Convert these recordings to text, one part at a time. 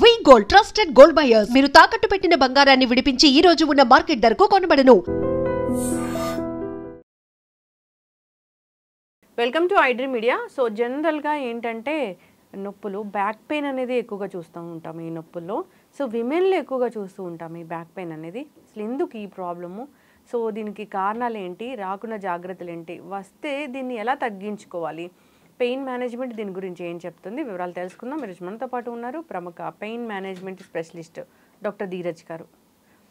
వి gold trusted gold buyers మీరు తాకట్టు పెట్టిన బంగారాన్ని విడిపించి ఈ రోజు ఉన్న మార్కెట్ ధరకు కొనబడను. Welcome to iDream media. So జనరల్గా ఏంటంటే నొప్పులు బ్యాక్ పెయిన్ అనేది ఎక్కువగా చూస్తూ ఉంటాం ఈ నొప్పుల్లో. సో విమెన్లో ఎక్కువగా చూస్తూ ఉంటాం ఈ బ్యాక్ పెయిన్ అనేది. అసలు ఎందుకు ఈ ప్రాబ్లము, సో దీనికి కారణాలు ఏంటి, రాకుండా జాగ్రత్తలు ఏంటి, వస్తే దీన్ని ఎలా తగ్గించుకోవాలి, పెయిన్ మేనేజ్మెంట్ దీని గురించి ఏం చెప్తుంది, వివరాలు తెలుసుకుందాం. మీరు మనతో పాటు ఉన్నారు ప్రముఖ pain management specialist doctor Dheeraj గారు.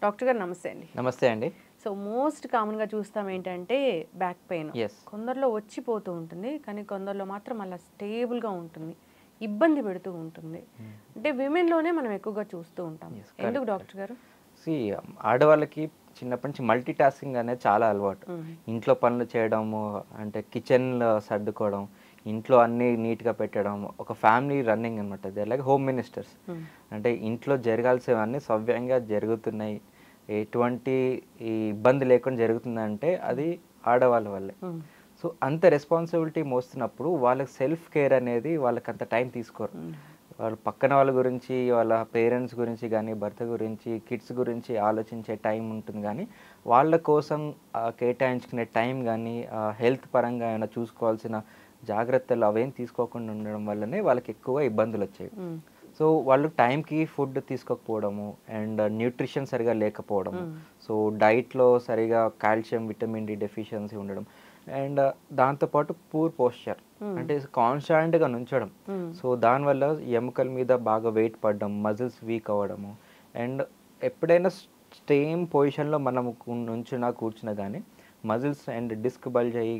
డాక్టర్ గారు నమస్తే అండి. నమస్తే అండి. సో మోస్ట్ కామన్గా చూస్తాం ఏంటంటే బ్యాక్ పెయిన్ కొందరిలో వచ్చిపోతూ ఉంటుంది, కానీ కొందరిలో మాత్రం అలా స్టేబుల్గా ఉంటుంది, ఇబ్బంది పెడుతూ ఉంటుంది. అంటే విమెన్లోనే మనం ఎక్కువగా చూస్తూ ఉంటాం. ఎందుకు డాక్టర్ గారు? ఆడవాళ్ళకి చిన్నప్పటి నుంచి మల్టీ టాస్కింగ్ అనేది చాలా అలవాటు. ఇంట్లో పనులు చేయడము, అంటే కిచెన్లో సర్దుకోవడం, ఇంట్లో అన్నీ నీట్గా పెట్టడం, ఒక ఫ్యామిలీ రన్నింగ్ అనమాట. They like home ministers. అంటే ఇంట్లో జరగాల్సినవన్నీ సవ్యంగా జరుగుతున్నాయి, ఎటువంటి ఈ ఇబ్బంది లేకుండా జరుగుతుందంటే అది ఆడవాళ్ళ వల్లే. సో అంత రెస్పాన్సిబిలిటీ మోస్తున్నప్పుడు వాళ్ళకి సెల్ఫ్ కేర్ అనేది వాళ్ళకి అంత టైం తీసుకోరు. వాళ్ళు పక్కన వాళ్ళ గురించి, వాళ్ళ పేరెంట్స్ గురించి కానీ, భర్త గురించి, కిడ్స్ గురించి ఆలోచించే టైం ఉంటుంది, కానీ వాళ్ళ కోసం కేటాయించుకునే టైం కానీ, హెల్త్ పరంగా అయినా చూసుకోవాల్సిన జాగ్రత్తలు అవేం తీసుకోకుండా ఉండడం వల్లనే వాళ్ళకి ఎక్కువ ఇబ్బందులు వచ్చాయి. సో వాళ్ళు టైంకి ఫుడ్ తీసుకోకపోవడము, అండ్ న్యూట్రిషన్ సరిగా లేకపోవడము, సో డైట్లో సరిగా కాల్షియం, విటమిన్ డి డెఫిషియన్సీ ఉండడం, అండ్ దాంతోపాటు పూర్ పోస్చర్, అంటే కాన్స్టాంట్గా నుంచడం. సో దానివల్ల ఎముకల మీద బాగా వెయిట్ పడడం, మజిల్స్ వీక్ అవ్వడము, అండ్ ఎప్పుడైనా సేమ్ పొజిషన్లో మనం నుంచున్నా కూర్చున్నా కానీ మజిల్స్ అండ్ డిస్క్ బల్జ్ అయ్యి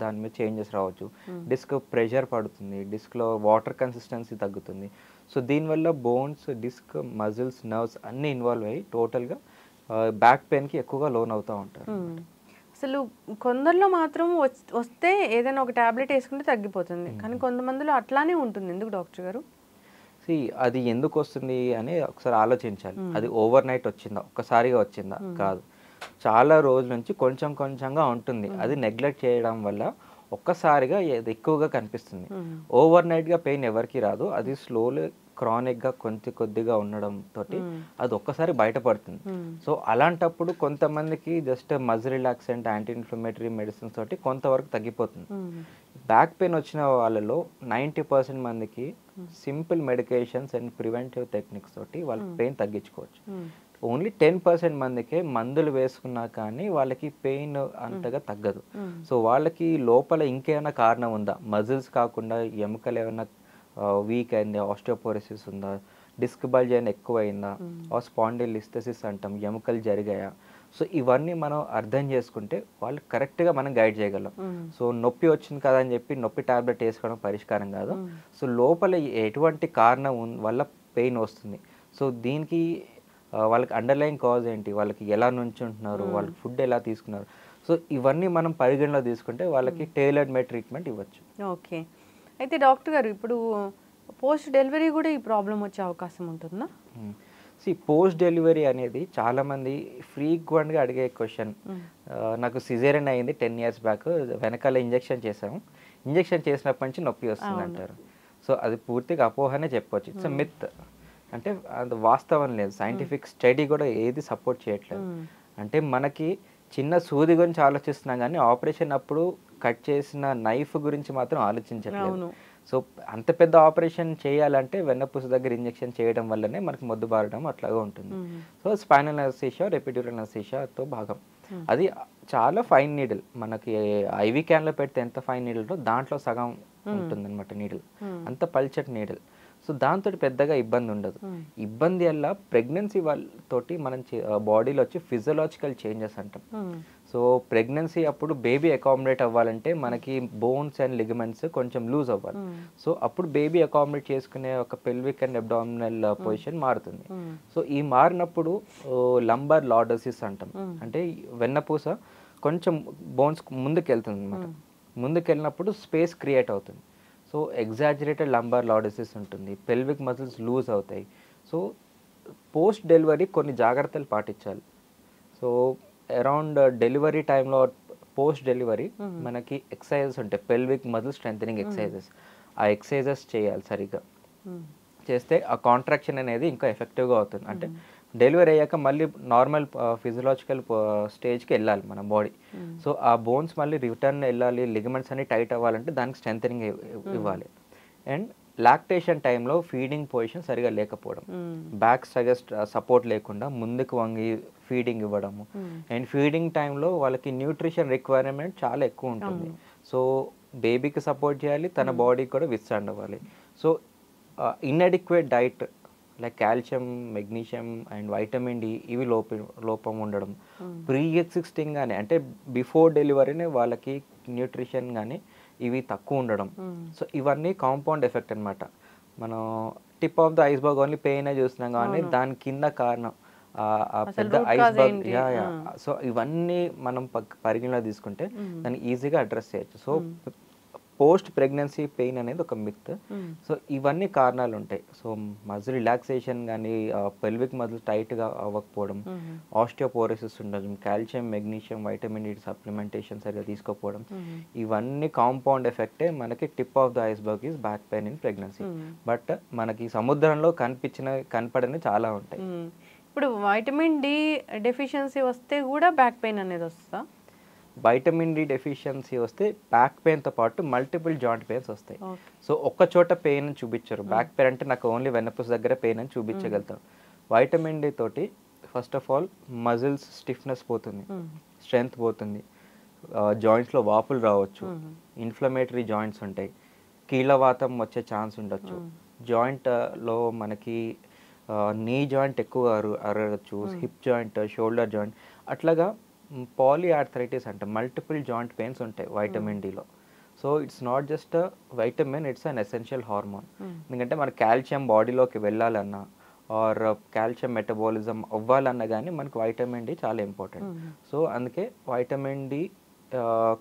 దాని మీద చేంజెస్ రావచ్చు. డిస్క్ ప్రెషర్ పడుతుంది, డిస్క్లో వాటర్ కన్సిస్టెన్సీ తగ్గుతుంది. సో దీనివల్ల బోన్స్, డిస్క్, మజిల్స్, నర్వ్స్ అన్నీ ఇన్వాల్వ్ అయ్యి టోటల్గా బ్యాక్ పెయిన్కి ఎక్కువగా లోన్ అవుతూ ఉంటారు. అసలు కొందరిలో మాత్రం వస్తే ఏదైనా ఒక టాబ్లెట్ వేసుకుంటే తగ్గిపోతుంది, కానీ కొంతమందిలో అట్లానే ఉంటుంది. ఎందుకు డాక్టర్ గారు? అది ఎందుకు వస్తుంది అని ఒకసారి ఆలోచించాలి. అది ఓవర్ నైట్ వచ్చిందా, ఒక్కసారిగా వచ్చిందా? కాదు, చాలా రోజుల నుంచి కొంచెం కొంచెంగా ఉంటుంది. అది నెగ్లెక్ట్ చేయడం వల్ల ఒక్కసారిగా ఎక్కువగా కనిపిస్తుంది. ఓవర్ నైట్గా పెయిన్ ఎవరికి రాదు, అది స్లోలీ క్రానిక్గా కొద్దిగా ఉండడంతో అది ఒక్కసారి బయటపడుతుంది. సో అలాంటప్పుడు కొంతమందికి just muscle relaxant, anti inflammatory medicines తోటి కొంతవరకు తగ్గిపోతుంది. బ్యాక్ పెయిన్ వచ్చిన వాళ్ళలో 90% మందికి simple medications and preventive techniques తోటి వాళ్ళకి పెయిన్ తగ్గించుకోవచ్చు. ఓన్లీ 10% మందికే మందులు వేసుకున్నా కానీ వాళ్ళకి పెయిన్ అంతగా తగ్గదు. సో వాళ్ళకి లోపల ఇంకేమైనా కారణం ఉందా, మజిల్స్ కాకుండా ఎముకలు ఏమైనా వీక్ అయిందా, ఆస్టియోపోరోసిస్ ఉందా, డిస్క్ బల్జ్ అయినా ఎక్కువైందా, స్పాండిలోలిస్థెసిస్ అంటాం, ఎముకలు జరిగాయా? సో ఇవన్నీ మనం అర్థం చేసుకుంటే వాళ్ళు కరెక్ట్గా మనం గైడ్ చేయగలం. సో నొప్పి వచ్చింది కదా అని చెప్పి నొప్పి టాబ్లెట్ వేసుకోవడం పరిష్కారం కాదు. సో లోపల ఎటువంటి కారణం వల్ల పెయిన్ వస్తుంది, సో దీనికి వాళ్ళకి అండర్లైన్ కాజ్ ఏంటి, వాళ్ళకి ఎలా నుంచుంటున్నారు, వాళ్ళకి ఫుడ్ ఎలా తీసుకున్నారు, సో ఇవన్నీ మనం పరిగణలో తీసుకుంటే వాళ్ళకి టైలర్డ్ మేడ్ ట్రీట్మెంట్ ఇవ్వచ్చు. ఓకే, అయితే డాక్టర్ గారు ఇప్పుడు పోస్ట్ డెలివరీ కూడా ఈ ప్రాబ్లం వచ్చే అవకాశం ఉంటుందా? పోస్ట్ డెలివరీ అనేది చాలామంది ఫ్రీక్వెంట్గా అడిగే క్వశ్చన్. నాకు సిజేరియన్ అయింది 10 years బ్యాక్, వెనకాల ఇంజెక్షన్ చేసాము, ఇంజెక్షన్ చేసినప్పటి నుంచి నొప్పి వస్తుంది అంటారు. సో అది పూర్తిగా అపోహనే చెప్పవచ్చు. ఇట్స్ మిత్, అంటే అది వాస్తవం లేదు. సైంటిఫిక్ స్టడీ కూడా ఏది సపోర్ట్ చేయట్లేదు. అంటే మనకి చిన్న సూది గురించి ఆలోచిస్తున్నాం కానీ ఆపరేషన్ అప్పుడు కట్ చేసిన నైఫ్ గురించి మాత్రం ఆలోచించట్లేదు. సో అంత పెద్ద ఆపరేషన్ చేయాలంటే వెన్నపూస దగ్గర ఇంజెక్షన్ చేయడం వల్లనే మనకి మొద్దు బారడం అట్లాగా ఉంటుంది. సో స్పైనల్ అనస్థీషియా, ఎపిడ్యూరల్ అనస్థీషియాతో భాగం. అది చాలా ఫైన్ నీడిల్, మనకి ఐవి క్యాన్లో పెడితే ఎంత ఫైన్ నీడిల్తో దాంట్లో సగం ఉంటుంది అనమాట నీడిల్, అంత పల్చటి నీడిల్. సో దాంతో పెద్దగా ఇబ్బంది ఉండదు. ఇబ్బంది వల్ల ప్రెగ్నెన్సీ వాళ్ళతోటి మనం బాడీలో వచ్చి ఫిజియలాజికల్ చేంజెస్ అంటాం. సో ప్రెగ్నెన్సీ అప్పుడు బేబీ అకామిడేట్ అవ్వాలంటే మనకి బోన్స్ అండ్ లిగమెంట్స్ కొంచెం లూజ్ అవ్వాలి. సో అప్పుడు బేబీ అకామిడేట్ చేసుకునే ఒక పెల్విక్ అండ్ అబ్డామినల్ పొజిషన్ మారుతుంది. సో ఈ మారినప్పుడు లంబర్ లార్డోసిస్ అంటాం, అంటే వెన్నపూస కొంచెం బోన్స్ ముందుకు వెళ్తుంది అనమాట. ముందుకు వెళ్ళినప్పుడు స్పేస్ క్రియేట్ అవుతుంది. సో ఎగ్జాజరేటెడ్ లంబార్ లార్డోసిస్ ఉంటుంది, పెల్విక్ మజిల్స్ లూజ్ అవుతాయి. సో పోస్ట్ డెలివరీ కొన్ని జాగ్రత్తలు పాటించాలి. సో అరౌండ్ డెలివరీ టైంలో, పోస్ట్ డెలివరీ మనకి ఎక్సర్సైజెస్ ఉంటాయి, పెల్విక్ మజిల్ స్ట్రెంథనింగ్ ఎక్సర్సైజెస్. ఆ ఎక్సర్సైజెస్ చేయాలి సరిగ్గా. చేస్తే ఆ కాంట్రాక్షన్ అనేది ఇంకా ఎఫెక్టివ్గా అవుతుంది. అంటే డెలివరీ అయ్యాక మళ్ళీ నార్మల్ ఫిజియలాజికల్ స్టేజ్కి వెళ్ళాలి మన బాడీ. సో ఆ బోన్స్ మళ్ళీ రిటర్న్ వెళ్ళాలి, లిగమెంట్స్ అన్ని టైట్ అవ్వాలంటే దానికి స్ట్రెంథనింగ్ ఇవ్వాలి. అండ్ లాక్టేషన్ టైంలో ఫీడింగ్ పొజిషన్ సరిగా లేకపోవడం, బ్యాక్ సపోర్ట్ లేకుండా ముందుకు వంగి ఫీడింగ్ ఇవ్వడము. అండ్ ఫీడింగ్ టైంలో వాళ్ళకి న్యూట్రిషన్ రిక్వైర్మెంట్ చాలా ఎక్కువ ఉంటుంది. సో బేబీకి సపోర్ట్ చేయాలి, తన బాడీకి కూడా విత్స్టాండ్ అవ్వాలి. So inadequate diet like calcium, magnesium and vitamin D ఇవి లోపం ఉండడం, ప్రీ ఎగ్జిస్టింగ్ కానీ అంటే బిఫోర్ డెలివరీనే వాళ్ళకి న్యూట్రిషన్ కానీ ఇవి తక్కువ ఉండడం. సో ఇవన్నీ కాంపౌండ్ ఎఫెక్ట్ అనమాట. మనం tip of the iceberg only pain చూస్తున్నాం కానీ దాని కింద కారణం పెద్ద ఐస్బర్గ్. సో ఇవన్నీ మనం పరిగణలో తీసుకుంటే దాన్ని ఈజీగా అడ్రస్ చేయొచ్చు. సో పోస్ట్ ప్రెగ్నెన్సీ పెయిన్ అనేది ఒక మిత్. సో ఇవన్నీ కారణాలు ఉంటాయి. సో మజిల్ రిలాక్సేషన్ కానీ, పెల్విక్ మజిల్ టైట్గా అవ్వకపోవడం, ఆస్టియోపోరోసిస్ ఉండడం, calcium, magnesium, vitamin D supplementation సరిగా తీసుకోకపోవడం, ఇవన్నీ కాంపౌండ్ ఎఫెక్టే మనకి tip of the iceberg is back pain in pregnancy. But మనకి సముద్రంలో కనపడని చాలా ఉంటాయి. ఇప్పుడు వైటమిన్ డి డెఫిషియన్సీ వస్తే కూడా బ్యాక్ పెయిన్ అనేది వస్తుందా? వైటమిన్ డి డెఫిషియన్సీ వస్తే బ్యాక్ పెయిన్తో పాటు మల్టిపుల్ జాయింట్ పెయిన్స్ వస్తాయి. సో ఒక్క చోట పెయిన్ చూపించరు. బ్యాక్ పెయిన్ అంటే నాకు ఓన్లీ వెన్నపూస దగ్గర పెయిన్ అని చూపించగలుగుతాం. వైటమిన్ డి తోటి first of all muscles stiffness పోతుంది, స్ట్రెంగ్త్ పోతుంది, జాయింట్స్లో వాపులు రావచ్చు, ఇన్ఫ్లమేటరీ జాయింట్స్ ఉంటాయి, కీళ్ళవాతం వచ్చే ఛాన్స్ ఉండొచ్చు, జాయింట్లో మనకి నీ జాయింట్ ఎక్కువ అరగచ్చు, హిప్ జాయింట్, షోల్డర్ జాయింట్, అట్లాగా పాలిఆర్థరైటిస్ అంటే మల్టిపుల్ జాయింట్ పెయిన్స్ ఉంటాయి వైటమిన్ డిలో. So it's not just vitamin, it's an essential hormone. ఎందుకంటే మన కాల్షియం బాడీలోకి వెళ్ళాలన్నా ఆర్ కాల్షియం మెటబాలిజం అవ్వాలన్నా కానీ మనకు వైటమిన్ డి చాలా ఇంపార్టెంట్. సో అందుకే వైటమిన్ డి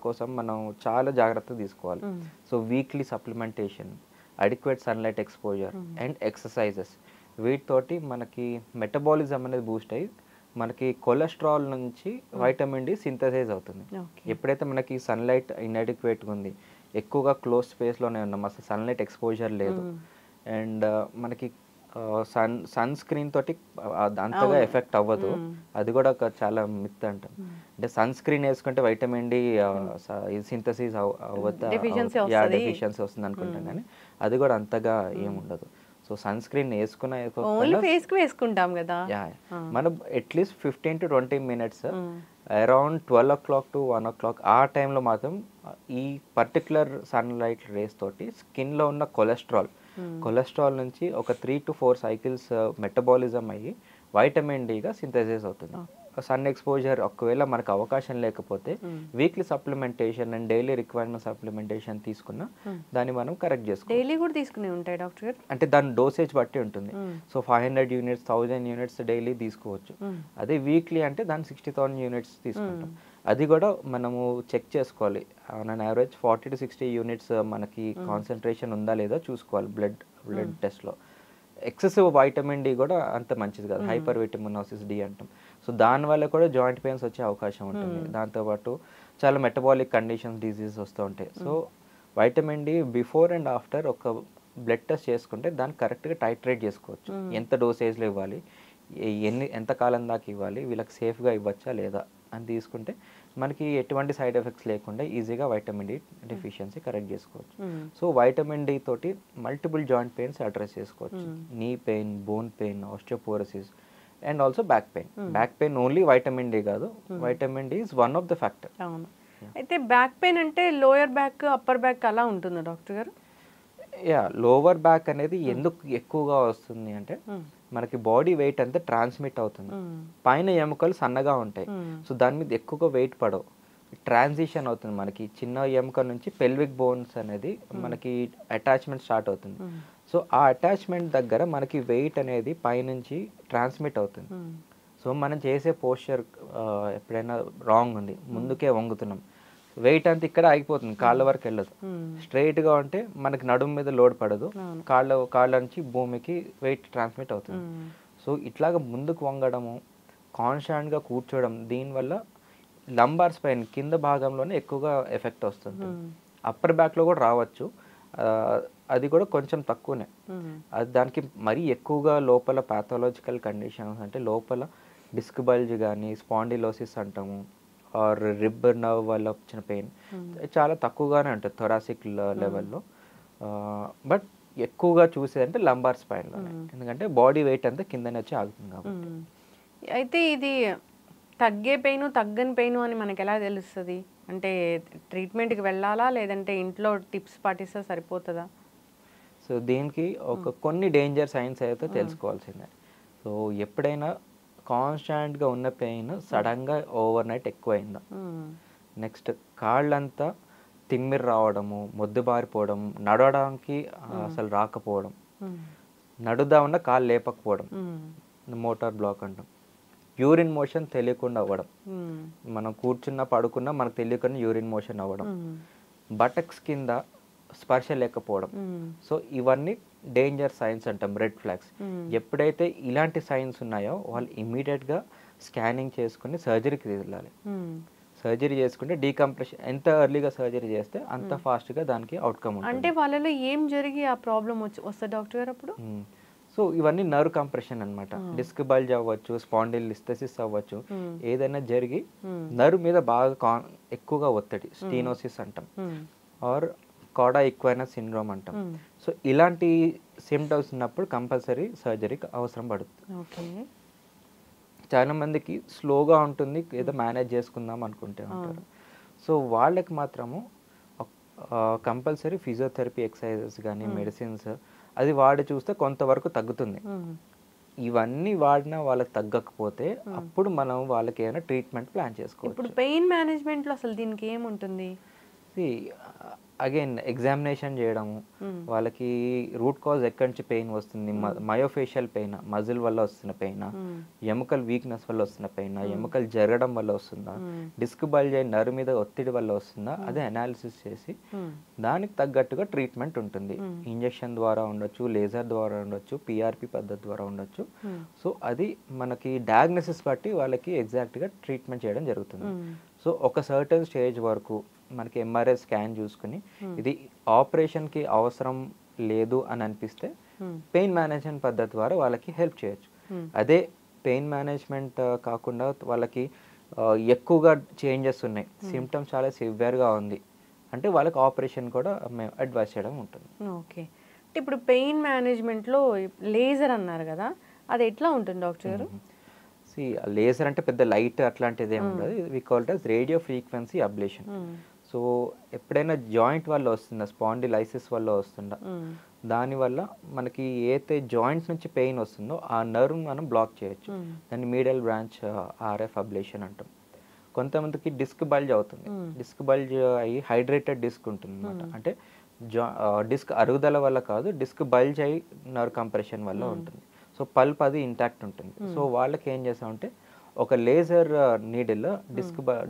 కోసం మనం చాలా జాగ్రత్త తీసుకోవాలి. So weekly supplementation, adequate sunlight exposure and exercises, వీటితోటి మనకి మెటబాలిజం అనేది బూస్ట్ అయ్యి మనకి కొలెస్ట్రాల్ నుంచి వైటమిన్ డి సింథసైజ్ అవుతుంది. ఎప్పుడైతే మనకి సన్లైట్ ఇన్అడిక్వేట్గా ఉంది, ఎక్కువగా క్లోజ్ స్పేస్లోనే ఉన్నాం, అసలు సన్లైట్ ఎక్స్పోజర్ లేదు, అండ్ మనకి సన్ స్క్రీన్ తోటి అంతగా ఎఫెక్ట్ అవ్వదు. అది కూడా ఒక చాలా మిత్ అంటాం. అంటే సన్ స్క్రీన్ వేసుకుంటే వైటమిన్ డి సింథసిస్ డెఫిషియన్సీ వస్తుంది అనుకుంటాం, కానీ అది కూడా అంతగా ఏముండదు. సో సన్ స్క్రీన్ వేసుకుంటాం కదా మనం at least 15 to 20 minutes around 12 o'clock to 1 o'clock ఆ టైంలో మాత్రం ఈ పర్టికులర్ సన్లైట్ రేస్ తోటి స్కిన్లో ఉన్న కొలెస్ట్రాల్ నుంచి ఒక 3 to 4 cycles మెటబాలిజం అయ్యి వైటమిన్ డిగా సింథసైజ్ అవుతుంది. సన్ ఎక్స్పోజర్ ఒకవేళ మనకు అవకాశం లేకపోతే weekly supplementation and daily requirement supplementation తీసుకున్నా దాన్ని మనం కరెక్ట్ చేసుకోవాలి. డైలీ కూడా తీసుకునే ఉంటాయి డాక్టర్ గారు? అంటే దాని డోసేజ్ బట్టి ఉంటుంది. సో 500 units 1000 units డైలీ తీసుకోవచ్చు. అదే వీక్లీ అంటే దాని 60,000 units తీసుకుంటాం. అది కూడా మనము చెక్ చేసుకోవాలి. ఆన్ యావరేజ్ 40 to 60 units మనకి కాన్సన్ట్రేషన్ ఉందా లేదా చూసుకోవాలి బ్లడ్ టెస్ట్లో. ఎక్సెసివ్ వైటమిన్ డి కూడా అంత మంచిది కాదు, హైపర్ విటమినోసిస్ డి అంటాం. సో దానివల్ల కూడా జాయింట్ పెయిన్స్ వచ్చే అవకాశం ఉంటుంది. దాంతోపాటు చాలా మెటబాలిక్ కండిషన్స్, డిసీజెస్ వస్తూ ఉంటాయి. So vitamin D before and after ఒక బ్లడ్ టెస్ట్ చేసుకుంటే దాన్ని కరెక్ట్గా టైట్రేట్ చేసుకోవచ్చు. ఎంత డోసేజ్లో ఇవ్వాలి, ఎంత కాలం దాకా ఇవ్వాలి, వీళ్ళకి సేఫ్గా ఇవ్వచ్చా లేదా అని తీసుకుంటే మనకి ఎటువంటి సైడ్ ఎఫెక్ట్స్ లేకుండా ఈజీగా వైటమిన్ డి డెఫిషియన్సీ కరెక్ట్ చేసుకోవచ్చు. సో వైటమిన్ డి తోటి మల్టిపుల్ జాయింట్ పెయిన్స్ అడ్రస్ చేసుకోవచ్చు. Knee pain, bone pain, osteoporosis and also back pain. Back pain only vitamin D కాదు, vitamin D is one of the factor. అయితే back pain అంటే lower back, upper back అలా ఉంటుందా doctor గారు? Lower back అనేది ఎందుకు ఎక్కువగా వస్తుంది అంటే మనకి బాడీ వెయిట్ అంతా ట్రాన్స్మిట్ అవుతుంది. పైన ఎముకలు సన్నగా ఉంటాయి, సో దాని మీద ఎక్కువగా వెయిట్ పడవు, ట్రాన్సిషన్ అవుతుంది. మనకి చిన్న ఎముక నుంచి పెల్విక్ బోన్స్ అనేది మనకి అటాచ్మెంట్ స్టార్ట్ అవుతుంది. సో ఆ అటాచ్మెంట్ దగ్గర మనకి వెయిట్ అనేది పైనుంచి ట్రాన్స్మిట్ అవుతుంది. సో మనం చేసే పోస్చర్ ఎప్పుడైనా రాంగ్ ఉంది, ముందుకే వంగుతున్నాం, వెయిట్ అంతా ఇక్కడ ఆగిపోతుంది, కాళ్ళ వరకు వెళ్ళదు. స్ట్రైట్గా ఉంటే మనకి నడుము మీద లోడ్ పడదు, కాళ్ళ నుంచి భూమికి వెయిట్ ట్రాన్స్మిట్ అవుతుంది. సో ఇట్లాగా ముందుకు వంగడము, కాన్స్టాంట్గా కూర్చోవడం, దీనివల్ల లంబార్ స్పైన్ కింద భాగంలోనే ఎక్కువగా ఎఫెక్ట్ వస్తుంది. అప్పర్ బ్యాక్లో కూడా రావచ్చు, అది కూడా కొంచెం తక్కువనే. అది దానికి మరీ ఎక్కువగా లోపల పాథాలజికల్ కండిషన్స్ అంటే లోపల డిస్క్ బల్జ్ కానీ స్పాండిలోసిస్ అంటాము ఆర్ రిబ్ నర్వ్ వల్ల వచ్చిన పెయిన్ చాలా తక్కువగానే ఉంటుంది థొరాసిక్ లెవెల్లో. బట్ ఎక్కువగా చూసేదంటే లంబార్ స్పైన్లోనే, ఎందుకంటే బాడీ వెయిట్ అంతా కిందనే వచ్చి ఆగుతుంది కాబట్టి. అయితే ఇది తగ్గే పెయిన్ తగ్గని పెయిన్ అని మనకి ఎలా తెలుస్తుంది? అంటే ట్రీట్మెంట్కి వెళ్ళాలా లేదంటే ఇంట్లో టిప్స్ పాటిస్తే సరిపోతుందా? సో దీనికి ఒక కొన్ని డేంజర్ సైన్స్ అయితే తెలుసుకోవాల్సిందే. సో ఎప్పుడైనా కాన్స్టాంట్గా ఉన్న పెయిన్ సడన్గా ఓవర్ నైట్ ఎక్కువైందా, నెక్స్ట్ కాళ్ళంతా తిమ్మిరి రావడము, మొద్దుబారిపోవడం, నడవడానికి అసలు రాకపోవడం, నడుదా ఉన్న కాళ్ళు లేపకపోవడం, మోటార్ బ్లాక్ అంటాం, యూరిన్ మోషన్ తెలియకుండా అవ్వడం, మనం కూర్చున్నా పడుకున్నా మనకు తెలియకుండా యూరిన్ మోషన్ అవ్వడం, బటక్స్ కింద స్పర్శ లేకపోవడం. సో ఇవన్నీ డేంజర్ సైన్స్ అంటాం, రెడ్ ఫ్లాగ్స్. ఎప్పుడైతే ఇలాంటి సైన్స్ ఉన్నాయో వాళ్ళు ఇమ్మీడియట్గా స్కానింగ్ చేసుకుని సర్జరీకి వెళ్ళాలి. సర్జరీ చేసుకుంటే డీకంప్రెషన్ ఎంత ఎర్లీగా సర్జరీ చేస్తే అంత ఫాస్ట్గా దానికి అవుట్కమ్ ఉంటుంది. అంటే వాళ్ళలో ఏం జరిగి ఆ ప్రాబ్లం వస్తుంది డాక్టర్ గారు అప్పుడు? సో ఇవన్నీ నర్వ్ కంప్రెషన్ అనమాట. డిస్క్ బల్జ్ అవ్వచ్చు, స్పాండిలిస్థెసిస్ అవ్వచ్చు, ఏదైనా జరిగి నర్వ్ మీద బాగా ఎక్కువగా ఒత్తిడి, స్టీనోసిస్ అంటాం, ఆర్ కాడా ఈక్వైనా సిండ్రోమ్ అంటాం. సో ఇలాంటి సిమ్టమ్స్ ఉన్నప్పుడు కంపల్సరీ సర్జరీకి అవసరం పడుతుంది. చాలా మందికి స్లోగా ఉంటుంది, ఏదో మేనేజ్ చేసుకుందాం అనుకుంటే ఉంటారు. సో వాళ్ళకి మాత్రము కంపల్సరీ ఫిజియోథెరపీ ఎక్సర్సైజెస్ కానీ మెడిసిన్స్ అది వాడి చూస్తే కొంతవరకు తగ్గుతుంది. ఇవన్నీ వాడినా వాళ్ళకి తగ్గకపోతే అప్పుడు మనం వాళ్ళకి ఏమైనా ట్రీట్మెంట్ ప్లాన్ చేసుకోవచ్చు. ఇప్పుడు పెయిన్ మేనేజ్మెంట్లో అసలు దీనికి ఏముంటుంది? అగైన్ ఎగ్జామినేషన్ చేయడము, వాళ్ళకి రూట్ కాజ్ ఎక్కడి నుంచి పెయిన్ వస్తుంది, మయోఫేషియల్ పెయిన్ మజిల్ వల్ల వస్తున్న పెయిన్, ఎముకల్ వీక్నెస్ వల్ల వస్తున్న పెయిన్, ఎముకలు జరగడం వల్ల వస్తుందా, డిస్క్ బల్జ్ అయిన నర్వ్ మీద ఒత్తిడి వల్ల వస్తుందా, అదే అనాలిసిస్ చేసి దానికి తగ్గట్టుగా ట్రీట్మెంట్ ఉంటుంది. ఇంజెక్షన్ ద్వారా ఉండొచ్చు, లేజర్ ద్వారా ఉండొచ్చు, పిఆర్పి పద్ధతి ద్వారా ఉండొచ్చు. సో అది మనకి డయాగ్నోసిస్ బట్టి వాళ్ళకి ఎగ్జాక్ట్గా ట్రీట్మెంట్ చేయడం జరుగుతుంది. సో ఒక సర్టన్ స్టేజ్ వరకు మనకి ఎంఆర్ఐ స్కాన్ చూసుకుని ఇది ఆపరేషన్కి అవసరం లేదు అని అనిపిస్తే పెయిన్ మేనేజ్మెంట్ పద్ధతి ద్వారా వాళ్ళకి హెల్ప్ చేయొచ్చు. అదే పెయిన్ మేనేజ్మెంట్ కాకుండా వాళ్ళకి ఎక్కువగా చేంజెస్ ఉన్నాయి, సిమ్టమ్స్ చాలా సివియర్గా ఉంది అంటే వాళ్ళకి ఆపరేషన్ కూడా మేము అడ్వైస్ చేయడం ఉంటుంది. ఓకే, అంటే ఇప్పుడు పెయిన్ మేనేజ్మెంట్లో లేజర్ అన్నారు కదా, అది ఎట్లా ఉంటుంది డాక్టర్ గారు? లేజర్ అంటే పెద్ద లైట్ అట్లాంటిది ఏమి ఉండదు. We call it as radio frequency ablation. So ఎప్పుడైనా జాయింట్ వల్ల వస్తుందా, స్పాండిలైసిస్ వల్ల వస్తుందా, దానివల్ల మనకి ఏదైతే జాయింట్ నుంచి పెయిన్ వస్తుందో ఆ నర్వ్ మనం బ్లాక్ చేయొచ్చు. దాన్ని మీడియల్ బ్రాంచ్ ఆర్ఎఫ్ అబ్లేషన్ అంటాం. కొంతమందికి డిస్క్ బల్జ్ అవుతుంది, డిస్క్ బల్జ్ అయ్యి హైడ్రేటెడ్ డిస్క్ ఉంటుంది అనమాట. అంటే డిస్క్ అరుగుదల వల్ల కాదు, డిస్క్ బల్జ్ అయ్యి నర్వ్ కంప్రెషన్ వల్ల ఉంటుంది. సో పల్ప్ అది ఇంటాక్ట్ ఉంటుంది. సో వాళ్ళకి ఏం చేస్తామంటే ఒక లేజర్ నీడిల్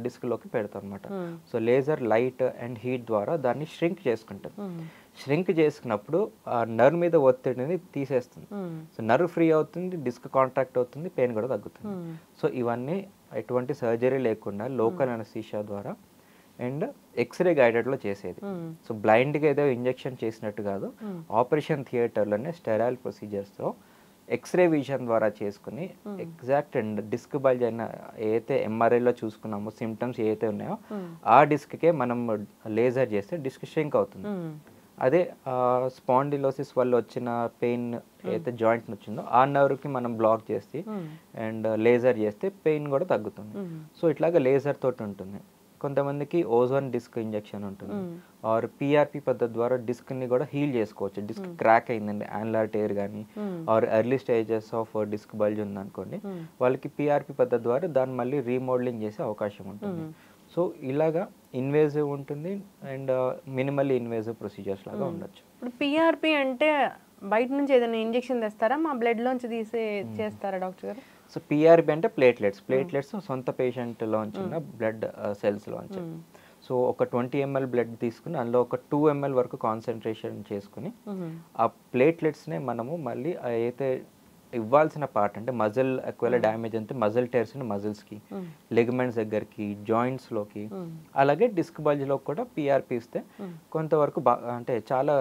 డిస్క్లోకి పెడతాం అనమాట. So laser light and heat ద్వారా దాన్ని ష్రింక్ చేసుకుంటుంది. ష్రింక్ చేసుకున్నప్పుడు ఆ నర్వ్ మీద ఒత్తిడిని తీసేస్తుంది. సో నర్వ్ ఫ్రీ అవుతుంది, డిస్క్ కాంట్రాక్ట్ అవుతుంది, పెయిన్ కూడా తగ్గుతుంది. సో ఇవన్నీ ఎటువంటి సర్జరీ లేకుండా లోకల్ అనస్థీషియా ద్వారా అండ్ ఎక్స్రే గైడెడ్లో చేసేది. సో బ్లైండ్గా ఏదో ఇంజెక్షన్ చేసినట్టు కాదు, ఆపరేషన్ థియేటర్లోనే స్టెరైల్ ప్రొసీజర్స్తో ఎక్స్రే విజన్ ద్వారా చేసుకుని ఎగ్జాక్ట్ అండ్ డిస్క్ బల్జ్ అయిన ఏదైతే ఎంఆర్ఐలో చూసుకున్నామో సిమ్టమ్స్ ఏదైతే ఉన్నాయో ఆ డిస్క్కే మనం లేజర్ చేస్తే డిస్క్ ష్రింక్ అవుతుంది. అదే స్పాండిలోసిస్ వల్ల వచ్చిన పెయిన్ ఏదైతే జాయింట్ వచ్చిందో ఆ నర్వ్కి మనం బ్లాక్ చేసి అండ్ లేజర్ చేస్తే పెయిన్ కూడా తగ్గుతుంది. సో ఇట్లాగా లేజర్ తోటి ఉంటుంది. కొంతమందికి ఓజోన్ డిస్క్ ఇంజెక్షన్ ఉంటుంది, ఆర్ పిఆర్పి పద్ధతి ద్వారా డిస్క్ని కూడా హీల్ చేసుకోవచ్చు. డిస్క్ క్రాక్ అయిందండి, యాన్యులర్ టేర్ కానీ or early stages of disc bulge ఉందనుకోండి, వాళ్ళకి పిఆర్పి పద్ధతి ద్వారా దాన్ని మళ్ళీ రీమోడలింగ్ చేసే అవకాశం ఉంటుంది. సో ఇలాగా ఇన్వేజివ్ ఉంటుంది అండ్ మినిమల్లీ ఇన్వేజివ్ ప్రొసీజర్స్ లాగా ఉండొచ్చు. ఇప్పుడు పిఆర్పి అంటే బయట నుంచి ఏదైనా ఇంజెక్షన్ తెస్తారా, మా బ్లడ్లోంచి తీసే చేస్తారా డాక్టర్ గారు? సో పిఆర్పి అంటే ప్లేట్లెట్స్ సొంత పేషెంట్లోంచి ఉన్న బ్లడ్ సెల్స్లోంచి. సో ఒక 20 ml బ్లడ్ తీసుకుని అందులో ఒక 2 ml వరకు కాన్సన్ట్రేషన్ చేసుకుని ఆ ప్లేట్లెట్స్నే మనము మళ్ళీ అయితే ఇవ్వాల్సిన పార్ట్ అంటే మజిల్ ఒకవేళ డ్యామేజ్ అంటే మజిల్ టైర్స్ అండ్ మజిల్స్కి, లెగ్మెంట్స్ దగ్గరికి, జాయింట్స్లోకి, అలాగే డిస్క్ బల్జ్లో కూడా పిఆర్పి ఇస్తే కొంతవరకు అంటే చాలా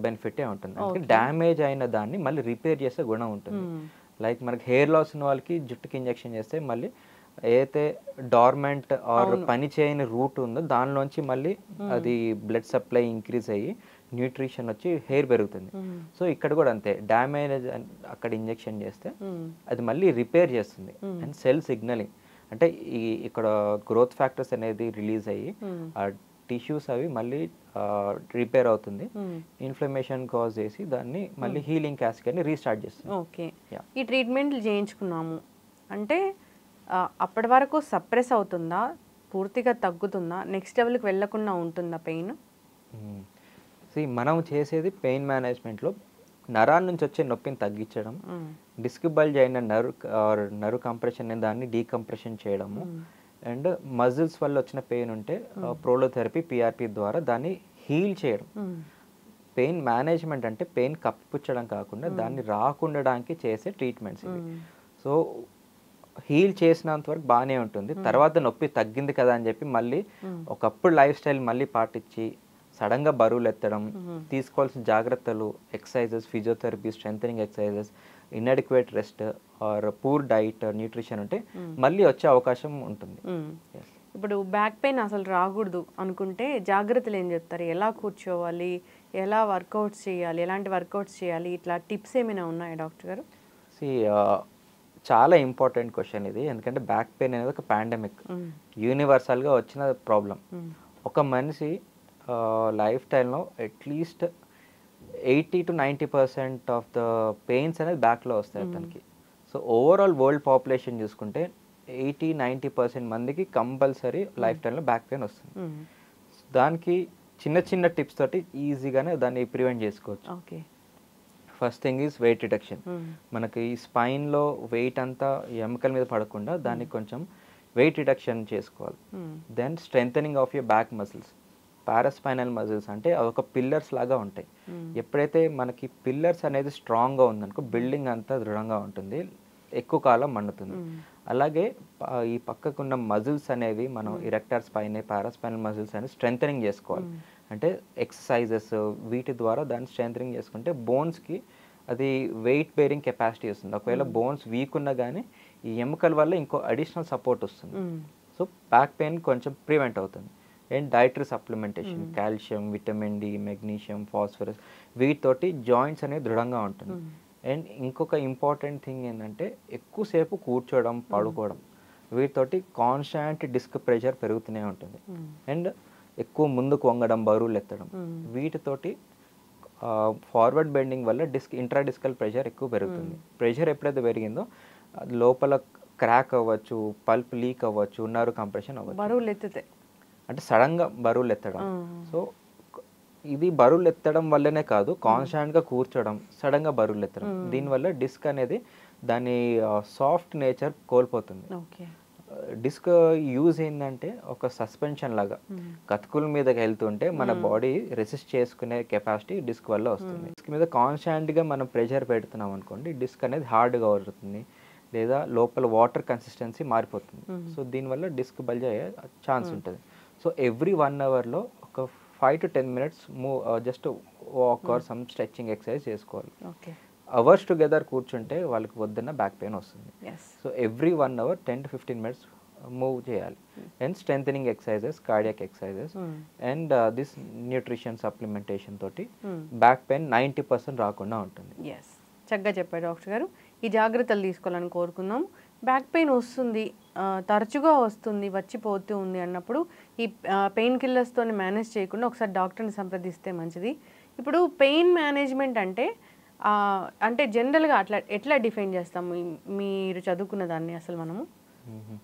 బెనిఫిటే ఉంటుంది. అంటే డ్యామేజ్ అయిన దాన్ని మళ్ళీ రిపేర్ చేసే గుణం ఉంటుంది. లైక్ మనకి హెయిర్ లాస్ ఉన్న వాళ్ళకి జుట్టుకి ఇంజెక్షన్ చేస్తే మళ్ళీ ఏదైతే డార్మెంట్ ఆర్ పని చేయని రూట్ ఉందో దానిలోంచి మళ్ళీ అది బ్లడ్ సప్లై ఇంక్రీజ్ అయ్యి న్యూట్రిషన్ వచ్చి హెయిర్ పెరుగుతుంది. సో ఇక్కడ కూడా అంతే, డ్యామేజ్ అక్కడ ఇంజెక్షన్ చేస్తే అది మళ్ళీ రిపేర్ చేస్తుంది. అండ్ సెల్ సిగ్నలింగ్ అంటే ఇక్కడ గ్రోత్ ఫ్యాక్టర్స్ అనేది రిలీజ్ అయ్యి ఆ టిష్యూస్ అవి మళ్ళీ రిపేర్ అవుతుంది, ఇన్ఫ్లమేషన్ కాజ్ చేసి దాన్ని మళ్ళీ హీలింగ్ క్యాస్కేడ్ని రీస్టార్ట్ చేస్తుంది. ఓకే, ఈ ట్రీట్మెంట్లు చేయించుకున్నాము అంటే అప్పటి వరకు సప్రెస్ అవుతుందా, పూర్తిగా తగ్గుతుందా, నెక్స్ట్ లెవెల్కి వెళ్ళకుండా ఉంటుందా పెయిన్? మనం చేసేది పెయిన్ మేనేజ్మెంట్లో నరాల నుంచి వచ్చే నొప్పిని తగ్గించడం, డిస్క్ బల్జ్ అయిన నర్వ్ కంప్రెషన్ దాన్ని డీకంప్రెషన్ చేయడము, అండ్ మజిల్స్ వల్ల వచ్చిన పెయిన్ ఉంటే ప్రోలోథెరపీ పిఆర్పి ద్వారా దాన్ని హీల్ చేయడం. పెయిన్ మేనేజ్మెంట్ అంటే పెయిన్ కప్పిపుచ్చడం కాకుండా దాన్ని రాకుండడానికి చేసే ట్రీట్మెంట్స్ ఇవి. సో హీల్ చేసినంత వరకు బాగానే ఉంటుంది, తర్వాత నొప్పి తగ్గింది కదా అని చెప్పి మళ్ళీ ఒకప్పుడు లైఫ్ స్టైల్ మళ్ళీ పాటించి సడన్గా బరువులు ఎత్తడం, తీసుకోవాల్సిన జాగ్రత్తలు, exercises, physiotherapy, strengthening exercises, inadequate rest or poor diet, nutrition ఉంటే మళ్ళీ వచ్చే అవకాశం ఉంటుంది. ఇప్పుడు బ్యాక్ పెయిన్ అసలు రాకూడదు అనుకుంటే జాగ్రత్తలు ఏం చెప్తారు? ఎలా కూర్చోవాలి, ఎలా వర్కౌట్స్ చేయాలి, ఎలాంటి వర్కౌట్స్ చేయాలి, ఇట్లా టిప్స్ ఏమైనా ఉన్నాయా డాక్టర్ గారు? చాలా ఇంపార్టెంట్ క్వశ్చన్ ఇది, ఎందుకంటే బ్యాక్ పెయిన్ అనేది ఒక పాండమిక్, యూనివర్సల్గా వచ్చిన ప్రాబ్లం. ఒక మనిషి లైఫ్ స్టైల్లో అట్లీస్ట్ 80-90% ఆఫ్ ద పెయిన్స్ అనేది బ్యాక్లో వస్తాయి అతనికి. సో ఓవరాల్ వరల్డ్ పాపులేషన్ చూసుకుంటే 80-90% మందికి కంపల్సరీ లైఫ్ స్టైల్లో బ్యాక్ పెయిన్ వస్తుంది. దానికి చిన్న చిన్న టిప్స్ తోటి ఈజీగానే దాన్ని ప్రివెంట్ చేసుకోవచ్చు. Okay, first thing is weight reduction. మనకి ఈ స్పైన్లో వెయిట్ అంతా ఎముకల మీద పడకుండా దానికి కొంచెం వెయిట్ రిడక్షన్ చేసుకోవాలి. Then strengthening of your back muscles, paraspinal muscles అంటే అదొక పిల్లర్స్ లాగా ఉంటాయి. ఎప్పుడైతే మనకి పిల్లర్స్ అనేది స్ట్రాంగ్గా ఉందనుకో బిల్డింగ్ అంతా దృఢంగా ఉంటుంది, ఎక్కువ కాలం మన్నుతుంది. అలాగే ఈ పక్కకున్న మజిల్స్ అనేవి మనం ఇరెక్టర్ స్పైన్, పారాస్పైనల్ మజిల్స్ అనేది స్ట్రెంథనింగ్ చేసుకోవాలి. అంటే ఎక్సర్సైజెస్ వీటి ద్వారా దాన్ని స్ట్రెంథనింగ్ చేసుకుంటే బోన్స్కి అది వెయిట్ బేరింగ్ కెపాసిటీ వస్తుంది. ఒకవేళ బోన్స్ వీక్ ఉన్నా కానీ ఈ ఎముకల వల్ల ఇంకో అడిషనల్ సపోర్ట్ వస్తుంది. సో బ్యాక్ పెయిన్ కొంచెం ప్రివెంట్ అవుతుంది. And dietary supplementation, calcium, vitamin D, magnesium, phosphorus వీటితోటి జాయింట్స్ అనేది దృఢంగా ఉంటుంది. అండ్ ఇంకొక ఇంపార్టెంట్ థింగ్ ఏంటంటే ఎక్కువసేపు కూర్చోవడం, పడుకోవడం వీటితోటి కాన్స్టాంట్ డిస్క్ ప్రెషర్ పెరుగుతూనే ఉంటుంది. అండ్ ఎక్కువ ముందుకు వంగడం, బరువులు ఎత్తడం వీటితోటి ఫార్వర్డ్ బెండింగ్ వల్ల ఇంట్రాడిస్కల్ ప్రెషర్ ఎక్కువ పెరుగుతుంది. ప్రెషర్ ఎప్పుడైతే పెరిగిందో లోపల క్రాక్ అవ్వచ్చు, పల్ప్ లీక్ అవ్వచ్చు, నర్వ్ కంప్రెషన్ అవ్వచ్చు, బరువులు ఎత్తితే అంటే సడన్గా బరువులు ఎత్తడం. సో ఇది బరువులు ఎత్తడం వల్లనే కాదు, కాన్స్టాంట్గా కూర్చోవడం, సడన్గా బరువులు ఎత్తడం, దీనివల్ల డిస్క్ అనేది దాని సాఫ్ట్ నేచర్ కోల్పోతుంది. డిస్క్ యూజ్ ఏంటంటే ఒక సస్పెన్షన్ లాగా కతుకుల మీదకి వెళ్తుంటే మన బాడీ రెసిస్ట్ చేసుకునే కెపాసిటీ డిస్క్ వల్ల వస్తుంది. డిస్క్ మీద కాన్స్టాంట్గా మనం ప్రెషర్ పెడుతున్నాం అనుకోండి, డిస్క్ అనేది హార్డ్గా అవుతుంది లేదా లోపల వాటర్ కన్సిస్టెన్సీ మారిపోతుంది. సో దీనివల్ల డిస్క్ బల్జ్ అయ్యే ఛాన్స్ ఉంటుంది. సో ఎవ్రీ 1 అవర్లో ఒక 5 to 10 minutes just walk or some stretching exercise చేసుకోవాలి. అవర్స్ టుగెదర్ కూర్చుంటే వాళ్ళకి వద్దన్న బ్యాక్ పెయిన్ వస్తుంది. So every 1 hour 10 to 15 minutes move చేయాలి. And strengthening exercises, cardiac exercises and this nutrition supplementation తోటి బ్యాక్ పెయిన్ 90% రాకుండా ఉంటుంది. చక్కగా చెప్పారు డాక్టర్ గారు. ఈ జాగ్రత్తలు తీసుకోవాలని కోరుకుందాం. బ్యాక్ పెయిన్ వస్తుంది, తరచుగా వస్తుంది, వచ్చిపోతూ ఉంది అన్నప్పుడు ఈ పెయిన్ కిల్లర్స్తో మేనేజ్ చేయకుండా ఒకసారి డాక్టర్ని సంప్రదిస్తే మంచిది. ఇప్పుడు పెయిన్ మేనేజ్మెంట్ అంటే జనరల్గా ఎట్లా డిఫైన్ చేస్తాము? మీరు చదువుకున్న దాన్ని అసలు మనము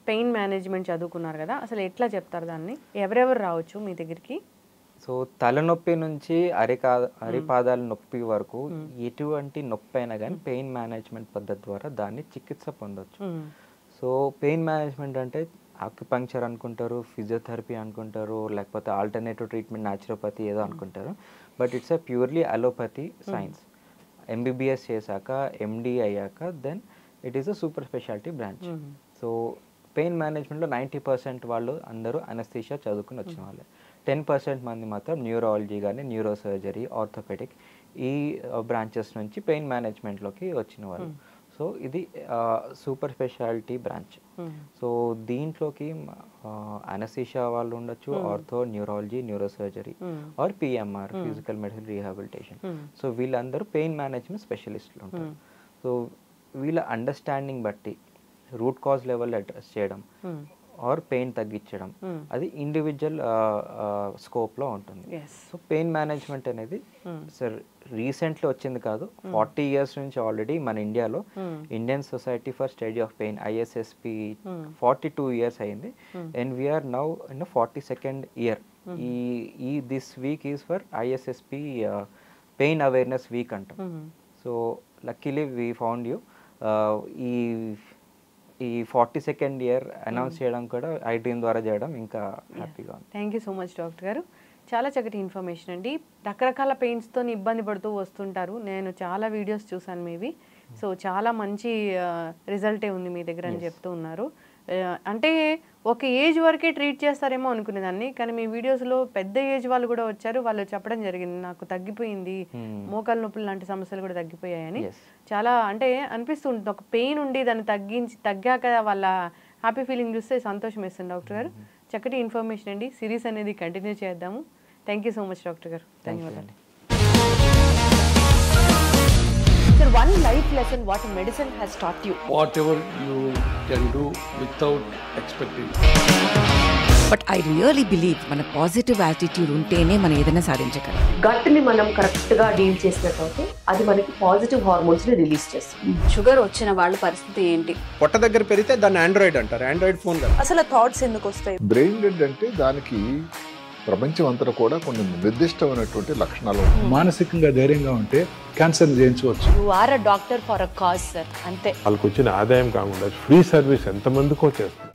పెయిన్ మేనేజ్మెంట్ చదువుకున్నారు కదా, అసలు ఎట్లా చెప్తారు దాన్ని? ఎవరెవరు రావచ్చు మీ దగ్గరికి? సో తలనొప్పి నుంచి అరిపాదాల నొప్పి వరకు ఎటువంటి నొప్పి అయినా కానీ పెయిన్ మేనేజ్మెంట్ పద్ధతి ద్వారా దాన్ని చికిత్స పొందొచ్చు. సో పెయిన్ మేనేజ్మెంట్ అంటే ఆక్యుపంక్చర్ అనుకుంటారు, ఫిజియోథెరపీ అనుకుంటారు, లేకపోతే ఆల్టర్నేటివ్ ట్రీట్మెంట్, న్యాచురోపతి ఏదో అనుకుంటారు. But it's purely allopathy science. MBBS చేశాక MD అయ్యాక then it is a super speciality branch. So pain మేనేజ్మెంట్లో 90% వాళ్ళు అందరూ అనస్థీషియా చదువుకుని వచ్చిన వాళ్ళే. 10% మంది మాత్రం న్యూరాలజీ కానీ న్యూరో సర్జరీ ఆర్థోపెడిక్ ఈ బ్రాంచెస్ నుంచి పెయిన్ మేనేజ్మెంట్లోకి వచ్చిన వాళ్ళు. సో ఇది సూపర్ స్పెషాలిటీ బ్రాంచ్. సో దీంట్లోకి అనస్థీషియా వాళ్ళు ఉండొచ్చు, ortho, neurology, neuro surgery or PMR physical medicine rehabilitation. So వీళ్ళందరూ పెయిన్ మేనేజ్మెంట్ స్పెషలిస్టులు ఉంటారు. సో వీళ్ళ అండర్స్టాండింగ్ బట్టి రూట్ కాజ్ లెవెల్ అడ్రస్ చేయడం ఆర్ పెయిన్ తగ్గించడం అది ఇండివిజువల్ స్కోప్లో ఉంటుంది. సో పెయిన్ మేనేజ్మెంట్ అనేది సార్ రీసెంట్లీ వచ్చింది కాదు, 40 years నుంచి ఆల్రెడీ మన ఇండియాలో Indian society for study of pain ISSP 42 years అయింది. And we are now in 42nd year. ఈ this week is for ISSP pain awareness week అంటాం. So luckily we found you. ఈ 42nd year announce చేయడం కూడా ఐడ్రీమ్ ద్వారా చేయడం ఇంకా హ్యాపీగా ఉంది. Thank you so much doctor గారు. చాలా చక్కటి ఇన్ఫర్మేషన్ అండి. రకరకాల పెయిన్స్తో ఇబ్బంది పడుతూ వస్తుంటారు. నేను చాలా వీడియోస్ చూసాను మీవి. సో చాలా మంచి రిజల్టే ఉంది మీ దగ్గర అని చెప్తూ ఉన్నారు. అంటే ఒక ఏజ్ వరకే ట్రీట్ చేస్తారేమో అనుకునేదాన్ని, కానీ మీ వీడియోస్లో పెద్ద ఏజ్ వాళ్ళు కూడా వచ్చారు. వాళ్ళు చెప్పడం జరిగింది నాకు తగ్గిపోయింది, మోకాలు నొప్పులు లాంటి సమస్యలు కూడా తగ్గిపోయాయని. చాలా అంటే అనిపిస్తుంటుంది, ఒక పెయిన్ ఉండి దాన్ని తగ్గాక వాళ్ళ హ్యాపీ ఫీలింగ్ చూస్తే సంతోషం వేస్తుంది. డాక్టర్ గారు చక్కటి ఇన్ఫర్మేషన్ అండి. సిరీస్ అనేది కంటిన్యూ చేద్దాము. Thank you so much doctor గారు. ధన్యవాదాలు. Sir, one life lesson what medicine has taught you. Whatever you can do without expecting. But I really believe మన పాజిటివ్ యాటిట్యూడ్ ఉంటేనే మనం ఏదైనా సాధించగలం. గట్ ని మనం కరెక్ట్ గా డీల్ చేసినట్లయితే అది మనకి పాజిటివ్ హార్మోన్స్ ని రిలీజ్ చేస్తుంది. షుగర్ వచ్చిన వాళ్ళ పరిస్థితి ఏంటి? పొట్ట దగ్గర పెరిగితే దాన్ని ఆండ్రాయిడ్ అంటారు, ఆండ్రాయిడ్ ఫోన్ కదా. అసలు థాట్స్ ఎందుకు వస్తాయి? బ్రెయిన్ డెడ్ అంటే దానికి ప్రపంచం అంతా కూడా కొన్ని నిర్దిష్టమైనటువంటి లక్షణాలు ఉంటాయి. మానసికంగా ధైర్యంగా ఉంటే క్యాన్సర్ జయించవచ్చు. You are a doctor for a cause sir, అంతే. వాళ్ళకి వచ్చిన ఆదాయం కాకుండా ఫ్రీ సర్వీస్ ఎంతమందికో చేస్తుంది.